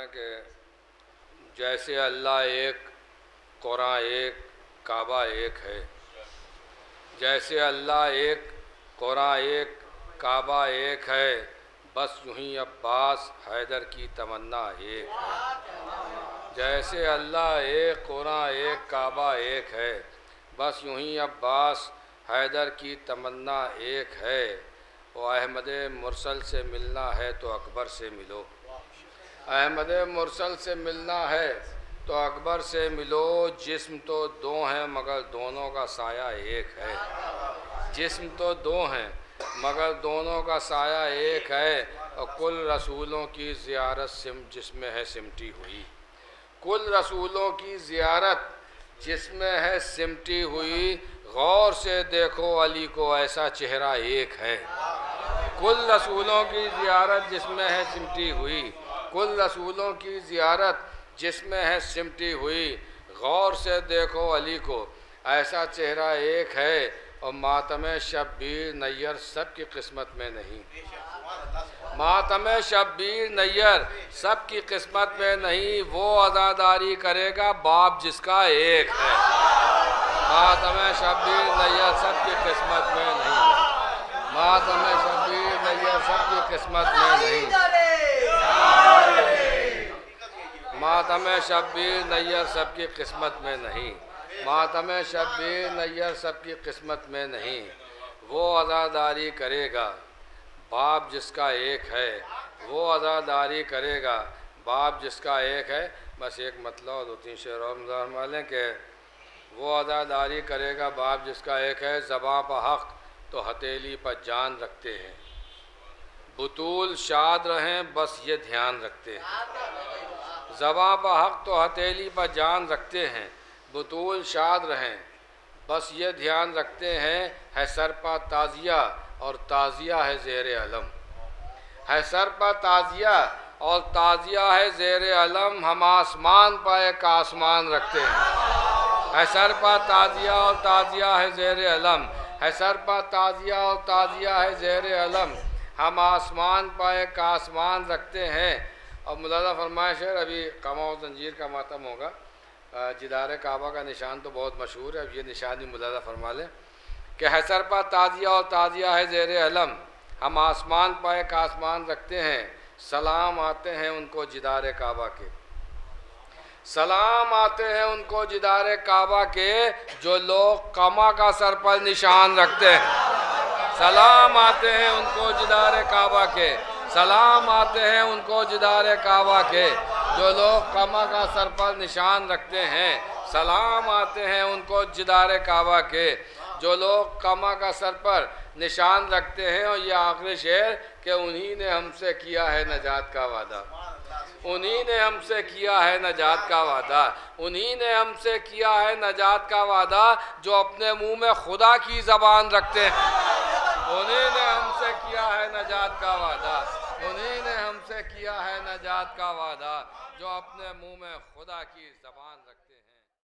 हैं कि जैसे अल्लाह एक, कुरान एक, काबा एक है। जैसे अल्लाह एक, कुरान एक, काबा एक है, बस यूं ही अब्बास हैदर की तमन्ना एक है। जैसे अल्लाह एक, कुरान एक, काबा एक है, बस यूं ही अब्बास हैदर की तमन्ना एक है। वो अहमद मुरसल से मिलना है तो अकबर से मिलो। अहमद मुरसल से मिलना है तो अकबर से मिलो। जिस्म तो दो हैं मगर दोनों का साया एक है। जिस्म तो दो हैं मगर दोनों का साया एक है। और कुल रसूलों की ज़ियारत जिसमें है सिमटी हुई। कुल रसूलों की ज़ियारत जिसमें है सिमटी हुई। गौर से देखो अली को ऐसा चेहरा एक है। कुल रसूलों की ज़ियारत जिसमें है सिमटी हुई। कुल रसूलों की ज़ियारत जिसमें है सिमटी हुई। गौर से देखो अली को ऐसा चेहरा एक है। और मातम शब्बीर नैयर सबकी किस्मत में नहीं। मातम शब्बीर नैयर सबकी किस्मत में नहीं। वो अज़ादारी करेगा बाप जिसका एक है। मातम शब्बीर नैयर सबकी किस्मत में नहीं। मातम शब्बीर नैयर सबकी किस्मत में नहीं। मातम शब्बीर नैयर सबकी किस्मत में नहीं। मातम शब्बीर नैयर सबकी किस्मत में नहीं। वो अज़ादारी करेगा बाप जिसका एक है। वो अज़ादारी करेगा बाप जिसका एक है। बस एक मतलब दो तीन शेर और मालें कि वो अज़ादारी करेगा बाप जिसका एक है। ज़बां पर हक़ तो हथेली पर जान रखते हैं। बुतूल शाद रहें बस ये ध्यान रखते हैं। ज़बां पर हक़ तो हथेली पर जान रखते हैं। बुतूल शाद रहें बस ये ध्यान रखते हैं। है सर पर ताज़िया और ताज़िया है ज़ेर अलम। है सर पर ताज़िया और ताज़िया है ज़ेर अलम। हम आसमान पर एक आसमान रखते हैं। है सर पर ताज़िया और ताज़िया है ज़ेर अलम। है सर पर ताज़िया और ताज़िया है ज़ेर अलम। हम आसमान पर एक आसमान रखते हैं। और मुलाज़ा फरमाइश है अभी कमा जंजीर का मातम होगा। जिदार काबा का निशान तो बहुत मशहूर है। अब ये निशान भी मुलाज़ा फरमा लें कि है सर पर ताज़िया और ताज़िया है ज़ेर अलम। हम आसमान पर एक आसमान रखते हैं। सलाम आते हैं उनको जिदार काबा के। सलाम आते हैं उनको जिदार काबा के जो लोग कमा का सर पर निशान रखते हैं। सलाम आते हैं उनको जिदार काबा के। सलाम आते हैं उनको जिदार काबा के जो लोग कमा का सर पर निशान रखते हैं। सलाम आते हैं उनको जिदार काबा के जो लोग कमा का सर पर निशान रखते हैं। और ये आखिरी शेर कि उन्हीं ने हमसे किया है नजात का वादा। उन्हीं ने हमसे किया है नजात का वादा। उन्हीं ने हमसे किया है नजात का वादा जो अपने मुंह में खुदा की ज़बान रखते हैं। उन्हीं ने हमसे किया है नजात का वादा। उन्हीं ने हमसे किया है नजात का वादा जो अपने मुंह में खुदा की ज़बान रखते हैं।